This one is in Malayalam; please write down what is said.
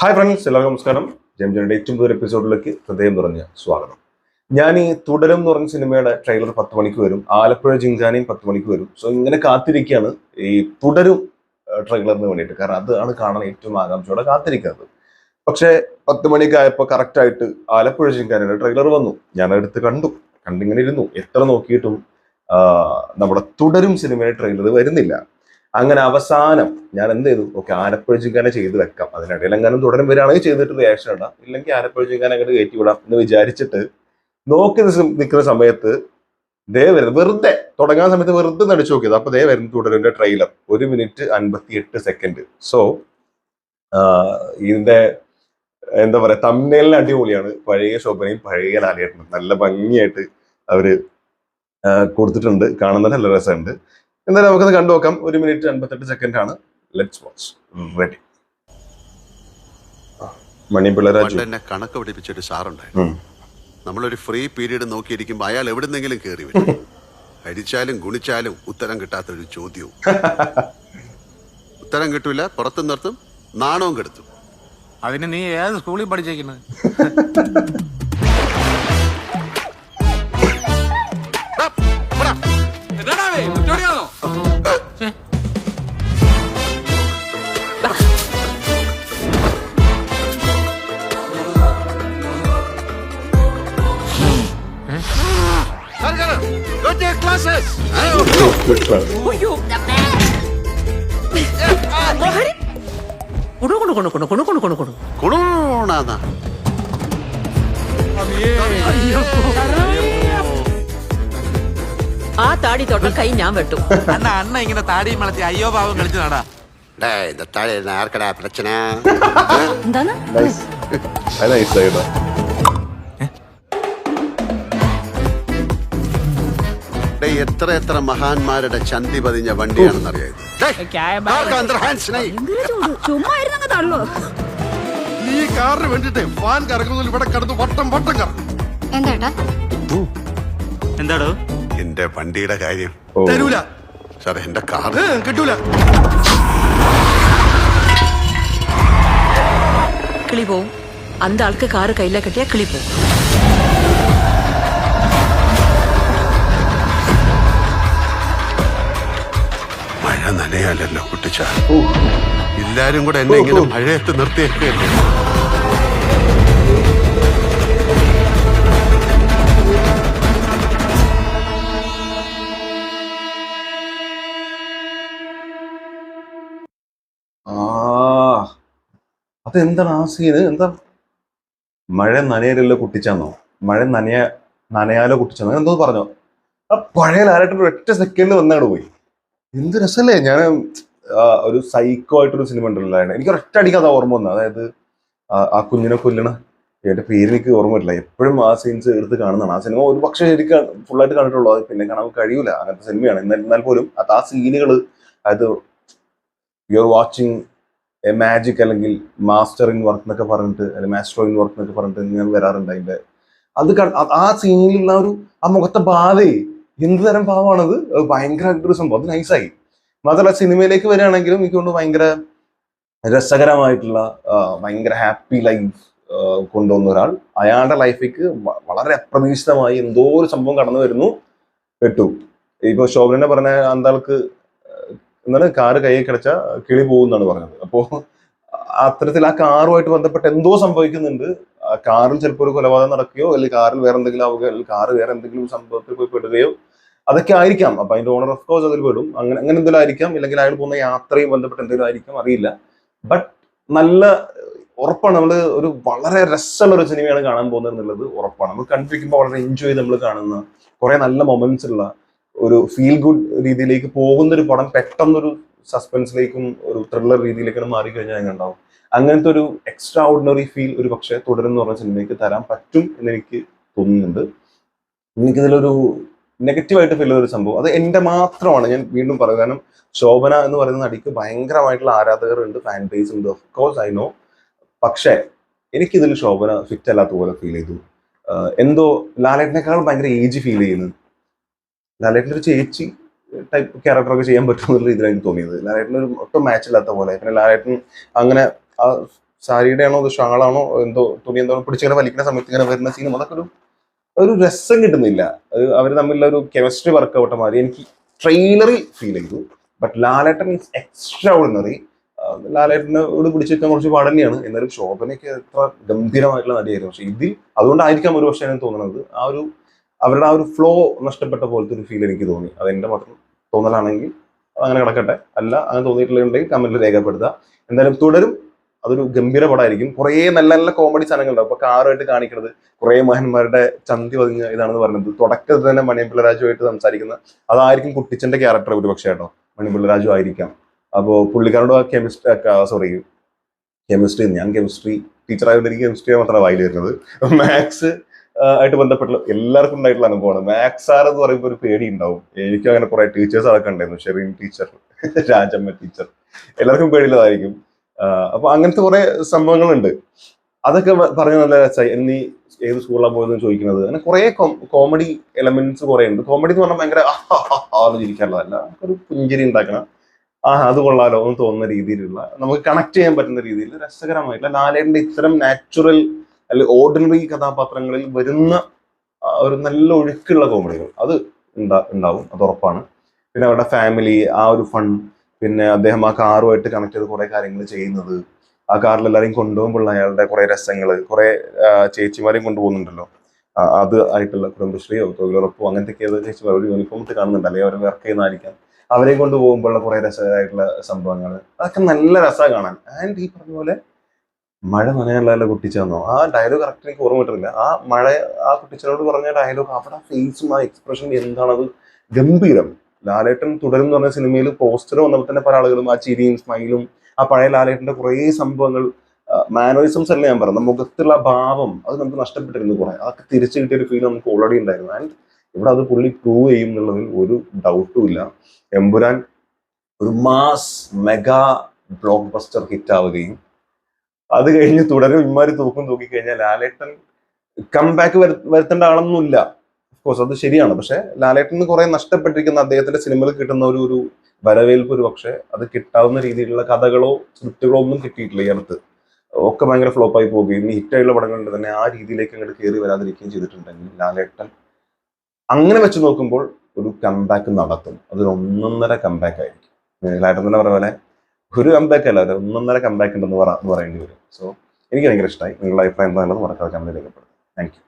ഹായ് ഫ്രണ്ട്സ്, എല്ലാവർക്കും നമസ്കാരം. ജംജയുടെ ഏറ്റവും പുതിയ എപ്പിസോഡിലേക്ക് ഹൃദയം നിറഞ്ഞ സ്വാഗതം. ഞാൻ ഈ തുടരും എന്ന് പറഞ്ഞ സിനിമയുടെ ട്രെയിലർ 10 മണിക്ക് വരും, ആലപ്പുഴ ജിങ്കാനയും 10 മണിക്ക് വരും. സോ ഇങ്ങനെ കാത്തിരിക്കുകയാണ് ഈ തുടരും ട്രെയിലറിന് വേണ്ടിയിട്ട്. കാരണം അതാണ് കാണാൻ ഏറ്റവും ആകാംക്ഷയോടെ കാത്തിരിക്കുന്നത്. പക്ഷേ 10 മണിക്ക് ആയപ്പോൾ കറക്റ്റായിട്ട് ആലപ്പുഴ ജിങ്കാനയുടെ ട്രെയിലർ വന്നു. ഞാനതെടുത്ത് കണ്ടിങ്ങനെ ഇരുന്നു. എത്ര നോക്കിയിട്ടും നമ്മുടെ തുടരും സിനിമയുടെ ട്രെയിലർ വരുന്നില്ല. അങ്ങനെ അവസാനം ഞാൻ എന്ത് ചെയ്തു, ഓക്കെ ആലപ്പുഴ ജിങ്കാന ചെയ്ത് വെക്കാം, അതിനിടയിൽ എങ്ങാനും തുടരും വരികയാണെങ്കിൽ ചെയ്തിട്ട് റിയാക്ഷൻ ഇടാം, ഇല്ലെങ്കിൽ ആലപ്പുഴ ജിങ്കാന അങ്ങോട്ട് കയറ്റി വിടാം എന്ന് വിചാരിച്ചിട്ട് നോക്കി നിൽക്കുന്ന സമയത്ത് വരുന്നത്, വെറുതെ തുടങ്ങാൻ സമയത്ത് വെറുതെ നടിച്ചു നോക്കിയത്. അപ്പൊ വരുന്നു തുടരിന്റെ ട്രെയിലർ, 1 മിനിറ്റ് 58 സെക്കൻഡ്. സോ ഇതിന്റെ എന്താ പറയാ, തമ്മിലിന് അടിപൊളിയാണ്. പഴയ ശോഭനയും പഴയ ലാലേട്ടനും നല്ല ഭംഗിയായിട്ട് അവര് കൊടുത്തിട്ടുണ്ട്. കാണുന്നത് നല്ല രസമുണ്ട്. എന്തായാലും നമുക്കത് കണ്ടു നോക്കാം. 1 മിനിറ്റ് 58 സെക്കൻഡ് ആണ്. Let's watch. റെഡി. മണിപ്പിള്ളരാജു എന്നെ കണക്ക് പഠിപ്പിച്ചൊരു സാറുണ്ടായിരുന്നു. നമ്മളൊരു ഫ്രീ പീരീഡ് നോക്കിയിരിക്കുമ്പോൾ അയാൾ എവിടെന്നെങ്കിലും കയറി വരും. അടിച്ചാലും ഗുണിച്ചാലും ഉത്തരം കിട്ടാത്തൊരു ചോദ്യവും. ഉത്തരം കിട്ടൂല, പുറത്തു നിർത്തും, നാണവും കെടുത്തും. അതിന് നീ ഏത് സ്കൂളിൽ പഠിച്ചേക്കുന്നത്? ആ താടി തൊട്ട കൈ ഞാൻ വെട്ടും. അണ്ണ ഇങ്ങനെ താടിയും വളർത്തി അയ്യോ പാവം കളിച്ചു നടാ. ആർക്കടാ പ്രശ്ന? എന്താണ് എത്ര മഹാന്മാരുടെ ചന്തി പതിഞ്ഞ വണ്ടിയാണെന്നറിയാം. ഈ കാറിന് വേണ്ടിട്ട് ഫാൻ കറങ്ങുന്നതിൽ ഇവിടെ കിടന്ന് വട്ടം കറങ്ങും. എന്താടോ എന്റെ വണ്ടിയുടെ കാര്യം തരൂല സാറേ, എന്റെ കാർ കിട്ടൂല. കിളി പോവും. അന്ത ആൾക്ക് കാറ് കയ്യിലെ കെട്ടിയാ കിളി പോവും. മഴ നനയാലല്ലോ കുട്ടിച്ച. എല്ലാരും കൂടെ എന്നെ ഇങ്ങനെ മഴയത്ത് നിർത്തിയേക്കല്ലേ. അതെന്താണ് ആ സീന്? എന്താ മഴ നനയലല്ലോ കുട്ടിച്ചാന്നോ? മഴ നനയാലോ കുട്ടിച്ചാന്നോ? എന്തോ പറഞ്ഞോ? ആ പഴയ ലാലേട്ടൻ്റെ ഒറ്റ സെക്കൻഡ് വന്നാണ് പോയി. എന്ത് രസമല്ലേ. ഞാൻ ഒരു സൈക്കോ ആയിട്ടൊരു സിനിമ ഉണ്ടല്ലോ, എനിക്ക് ഒരൊറ്റ അടിക്ക് അത് ഓർമ്മ വന്നു. അതായത് ആ കുഞ്ഞിനെ കൊല്ലണ, എന്റെ പേര് എനിക്ക് ഓർമ്മ വരില്ല. എപ്പോഴും ആ സീൻസ് എടുത്ത് കാണുന്നതാണ്. ആ സിനിമ ഒരു പക്ഷേ ശരിക്കും ഫുള്ളായിട്ട് കണ്ടിട്ടുള്ളൂ, അത് പിന്നെ കാണാൻ കഴിയൂല, അങ്ങനത്തെ സിനിമയാണ്. എന്നാൽ പോലും ആ സീനുകൾ, അതായത് you are watching A magic അല്ലെങ്കിൽ മാസ്റ്ററിങ് വർക്ക് എന്നൊക്കെ പറഞ്ഞിട്ട്, അല്ലെങ്കിൽ മാസ്റ്ററിങ് വർക്ക് എന്നൊക്കെ പറഞ്ഞിട്ട് ഇങ്ങനെ വരാറുണ്ട്. അതിന്റെ ആ സീനിലുള്ള ആ മുഖത്തെ ബാധേ, എന്ത് തരം ഭാവമാണത്. ഭയങ്കരമായിട്ടൊരു സംഭവം. അത് നൈസായി. മാത്രമല്ല സിനിമയിലേക്ക് വരികയാണെങ്കിലും എനിക്ക് കൊണ്ട് ഭയങ്കര രസകരമായിട്ടുള്ള, ഭയങ്കര ഹാപ്പി ലൈഫ് കൊണ്ടുവന്ന ഒരാൾ, അയാളുടെ ലൈഫിലേക്ക് വളരെ അപ്രതീക്ഷിതമായി എന്തോ ഒരു സംഭവം കടന്നു വരുന്നു, പെട്ടു. ഇപ്പൊ ശോഭനെ പറഞ്ഞ അന്താൾക്ക് എന്നാണ് കാറ് കൈ കിടച്ച കിളി പോകുന്നാണ് പറഞ്ഞത്. അപ്പോ അത്തരത്തിൽ ആ കാറുമായിട്ട് ബന്ധപ്പെട്ട് എന്തോ സംഭവിക്കുന്നുണ്ട്. ആ കാറിൽ ചിലപ്പോൾ ഒരു കൊലപാതകം നടക്കുകയോ, അല്ലെങ്കിൽ കാറിൽ വേറെ എന്തെങ്കിലും ആവുകയോ, അല്ലെങ്കിൽ കാറ് വേറെ എന്തെങ്കിലും സംഭവത്തിൽ പോയി പെടുകയോ അതൊക്കെ ആയിരിക്കാം. അപ്പൊ അതിന്റെ ഓണർ ഓഫ് കോഴ്സ് അതിൽ പെടും. അങ്ങനെ എന്തെങ്കിലും ആയിരിക്കാം, ഇല്ലെങ്കിൽ അയാൾ പോകുന്ന യാത്രയും ബന്ധപ്പെട്ട് എന്തെങ്കിലും ആയിരിക്കാം, അറിയില്ല. ബട്ട് നല്ല ഉറപ്പാണ്, നമ്മൾ ഒരു വളരെ രസമുള്ള ഒരു സിനിമയാണ് കാണാൻ പോകുന്നത് എന്നുള്ളത് ഉറപ്പാണ്. നമ്മൾ കണ്ടിരിക്കുമ്പോൾ വളരെ എൻജോയ് ചെയ്ത് നമ്മൾ കാണുന്ന കുറെ നല്ല മൊമെന്റ്സ് ഉള്ള ഒരു ഫീൽ ഗുഡ് രീതിയിലേക്ക് പോകുന്ന ഒരു പടം പെട്ടെന്നൊരു സസ്പെൻസിലേക്കും ഒരു ത്രില്ലർ രീതിയിലേക്കും മാറിക്കഴിഞ്ഞാൽ എങ്ങനെ ഉണ്ടാവും. അങ്ങനത്തെ ഒരു എക്സ്ട്രാ ഓർഡിനറി ഫീൽ ഒരു പക്ഷേ തുടരുന്ന പറഞ്ഞ സിനിമയ്ക്ക് തരാൻ പറ്റും എന്ന് എനിക്ക് തോന്നുന്നുണ്ട്. എനിക്കിതിലൊരു നെഗറ്റീവായിട്ട് ഫീൽ ചെയ്തൊരു സംഭവം, അത് എന്റെ മാത്രമാണ്, ഞാൻ വീണ്ടും പറയും. കാരണം ശോഭന എന്ന് പറയുന്ന നടിക്ക് ഭയങ്കരമായിട്ടുള്ള ആരാധകരുണ്ട്, ഫാൻ ബേസ് ഉണ്ട്, ഓഫ് കോഴ്സ് ഐ നോ. പക്ഷേ എനിക്കിതിൽ ശോഭന ഫിറ്റ് അല്ലാത്ത പോലെ ഫീൽ ചെയ്തു. എന്തോ ലാലേട്ടനേക്കാൾ ഭയങ്കര ഏജ് ഫീൽ ചെയ്യുന്നു. ലാലേട്ടൻ്റെ ഒരു ചേച്ചി ടൈപ്പ് ക്യാരക്ടറൊക്കെ ചെയ്യാൻ പറ്റുമെന്നുള്ള രീതിയിലാണ് എനിക്ക് തോന്നിയത്. ലാലേട്ടന് ഒരു ഒട്ടും മാച്ച് ഇല്ലാത്ത പോലെ. പിന്നെ ലാലേട്ടൻ അങ്ങനെ ആ സാരിയുടെ ആണോ അത് ഷാളാണോ എന്തോ തുണി എന്തോ പിടിച്ചിങ്ങനെ വലിക്കുന്ന സമയത്ത് ഇങ്ങനെ വരുന്ന സീനും അതൊക്കെ ഒരു രസം കിട്ടുന്നില്ല. അവർ തമ്മിലുള്ള ഒരു കെമിസ്ട്രി വർക്കൗട്ട് മാതിരി എനിക്ക് ട്രെയിലറിൽ ഫീൽ ചെയ്തു. But Lalettan is extraordinary. ലാലേട്ടനോട് പിടിച്ചു വെക്കാൻ കുറച്ച് പാട് തന്നെയാണ്. എന്നാലും ശോഭനയ്ക്ക് എത്ര ഗംഭീരമായിട്ടുള്ള നടിയായിരുന്നു. പക്ഷെ ഇതിൽ അതുകൊണ്ടായിരിക്കാം ഒരു പക്ഷേ എനിക്ക് തോന്നുന്നത് അവരുടെ ആ ഒരു ഫ്ലോ നഷ്ടപ്പെട്ട പോലത്തെ ഒരു ഫീൽ എനിക്ക് തോന്നി. അതെന്റെ മാത്രം തോന്നലാണെങ്കിൽ അങ്ങനെ കിടക്കട്ടെ. അല്ല അങ്ങനെ തോന്നിയിട്ടുണ്ടെങ്കിൽ കമന്റിൽ രേഖപ്പെടുത്തുക. എന്തായാലും തുടരും. അതൊരു ഗംഭീര പടമായിരിക്കും. കുറേ നല്ല നല്ല കോമഡി സാധനങ്ങളുണ്ടാവും. അപ്പൊ കാറുമായിട്ട് കാണിക്കുന്നത് കുറേ മഹന്മാരുടെ ചന്തി പതിഞ്ഞ ഇതാണെന്ന് പറയുന്നത്. തുടക്കത്തിൽ തന്നെ മണിപിള്ളരാജുമായിട്ട് സംസാരിക്കുന്ന അതായിരിക്കും കുട്ടിച്ചന്റെ ക്യാരക്ടർ ഒരു പക്ഷേ കേട്ടോ. മണിപിള്ളരാജു ആയിരിക്കാം. അപ്പോൾ പുള്ളിക്കാരോട് കെമിസ്ട്രി ഞാൻ കെമിസ്ട്രി ടീച്ചറായതുകൊണ്ട് എനിക്ക് കെമിസ്ട്രി മാത്രമാണ് വായിൽ വരുന്നത്. മാത്സ് ആയിട്ട് ബന്ധപ്പെട്ട എല്ലാവർക്കും ഉണ്ടായിട്ടുള്ള അനുഭവമാണ്. മാത്സ് ആർ എന്ന് പറയുമ്പോൾ ഒരു പേടി ഉണ്ടാവും. എനിക്കും അങ്ങനെ കുറെ ടീച്ചേഴ്സ് അതൊക്കെ ഉണ്ടായിരുന്നു. ഷെറീൻ ടീച്ചർ, രാജമ്മ ടീച്ചർ, എല്ലാവർക്കും പേടിയുള്ളതായിരിക്കും. അപ്പൊ അങ്ങനത്തെ കുറെ സംഭവങ്ങളുണ്ട്. അതൊക്കെ പറഞ്ഞ നല്ല രസമായി. എന്നീ ഏത് സ്കൂളിലാണ് പോയതെന്ന് ചോദിക്കുന്നത്. അങ്ങനെ കുറെ കോമഡി എലമെന്റ്സ് കുറെ ഉണ്ട്. കോമഡി എന്ന് പറഞ്ഞാൽ ഭയങ്കര ചിരിക്കാനുള്ളതല്ല. ഒരു പുഞ്ചിരി ഉണ്ടാക്കണം. അത് കൊള്ളാലോ എന്ന് തോന്നുന്ന രീതിയിലുള്ള, നമുക്ക് കണക്ട് ചെയ്യാൻ പറ്റുന്ന രീതിയിൽ രസകരമായിട്ടുള്ള ലാലേട്ടന്റെ ഇത്തരം നാച്ചുറൽ അല്ലെങ്കിൽ ഓർഡിനറി കഥാപാത്രങ്ങളിൽ വരുന്ന ഒരു നല്ല ഒഴുക്കുള്ള കോമഡികൾ അത് ഉണ്ടാവും. അത് ഉറപ്പാണ്. പിന്നെ അവരുടെ ഫാമിലി, ആ ഒരു ഫൺ, പിന്നെ അദ്ദേഹം ആ കാറുമായിട്ട് കണക്ട് ചെയ്ത് കുറെ കാര്യങ്ങൾ ചെയ്യുന്നത്, ആ കാറിൽ എല്ലാവരെയും കൊണ്ടുപോകുമ്പോൾ അയാളുടെ കുറെ രസങ്ങൾ, കുറെ ചേച്ചിമാരെയും കൊണ്ടുപോകുന്നുണ്ടല്ലോ. അത് ആയിട്ടുള്ള കുടുംബശ്രീയോ തൊഴിലുറപ്പോ അങ്ങനത്തെ ചേച്ചിമാർ ഒരു യൂണിഫോം ഇട്ട് കാണുന്നുണ്ട്, അല്ലെങ്കിൽ അവർ വർക്ക് ചെയ്യുന്നതായിരിക്കാം. അവരെ കൊണ്ടുപോകുമ്പോഴുള്ള കുറെ രസമായിട്ടുള്ള സംഭവങ്ങൾ, അതൊക്കെ നല്ല രസമാണ് കാണാൻ. ആൻഡ് ഈ പറഞ്ഞ പോലെ മഴ നനയാനുള്ള കുട്ടിച്ചെന്നോ ആ ഡയലോഗ് കറക്റ്റ് എനിക്ക് ഓർമ്മ കിട്ടുന്നില്ല. ആ കുട്ടിച്ചനോട് പറഞ്ഞ ഡയലോഗ്, അവിടെ ഫേസും ആ എക്സ്പ്രഷൻ എന്താണത് ഗംഭീരം. ലാലേട്ടൻ തുടരും എന്ന് പറഞ്ഞ സിനിമയിൽ പോസ്റ്റർ വന്നപ്പോൾ തന്നെ പല ആളുകളും ആ ചിരിയും സ്മൈലും ആ പഴയ ലാലേട്ടന്റെ കുറേ സംഭവങ്ങൾ, മാനറിസംസ് അല്ല ഞാൻ പറയുന്നത്, മുഖത്തുള്ള ഭാവം അത് നമുക്ക് നഷ്ടപ്പെട്ടിരുന്നു കുറെ. അതൊക്കെ തിരിച്ചു കിട്ടിയ ഒരു ഫീൽ നമുക്ക് ഓൾറെഡി ഉണ്ടായിരുന്നു. ആൻഡ് ഇവിടെ അത് പുള്ളി പ്രൂവ് ചെയ്യും എന്നുള്ളതിൽ ഒരു ഡൗട്ടും ഇല്ല. എമ്പുരാൻ ഒരു mass mega block buster hit ആവുകയും അത് കഴിഞ്ഞ് തുടരും ഇമാര് തൂക്കിക്കഴിഞ്ഞാൽ ലാലേട്ടൻ കംബാക്ക് വരുത്തേണ്ട ആളൊന്നുമില്ല. ഓഫ്കോഴ്സ് അത് ശരിയാണ്. പക്ഷെ ലാലേട്ടന് കുറെ നഷ്ടപ്പെട്ടിരിക്കുന്ന അദ്ദേഹത്തിന്റെ സിനിമയിൽ കിട്ടുന്ന ഒരു വരവേൽപ്പ് ഒരു പക്ഷെ അത് കിട്ടാവുന്ന രീതിയിലുള്ള കഥകളോ സ്ക്രിപ്റ്റുകളോ ഒന്നും കിട്ടിയിട്ടില്ല ഈ അടുത്ത്. ഒക്കെ ഭയങ്കര ഫ്ലോപ്പായി പോവുകയും ഹിറ്റായുള്ള പടങ്ങളുടെ തന്നെ ആ രീതിയിലേക്ക് അങ്ങോട്ട് കയറി വരാതിരിക്കുകയും ചെയ്തിട്ടുണ്ടെങ്കിൽ ലാലേട്ടൻ അങ്ങനെ വെച്ച് നോക്കുമ്പോൾ ഒരു കംബാക്ക് നടത്തും. അതൊരു 1.5 കംബാക്ക് ആയിരിക്കും. ലാലേട്ടൻ തന്നെ പറഞ്ഞ പോലെ ഒരു കംബാക്ക് അല്ല, ഒരു 1.5 കംബാക്ക് ഉണ്ടെന്ന് പറയേണ്ടി വരും. സോ എനിക്ക് ഭയങ്കര ഇഷ്ടമായി. നിങ്ങളുടെ അഭിപ്രായം എന്താണെന്ന് മറക്കാതെ കമന്റ് രേഖപ്പെടുത്തും. Thank you.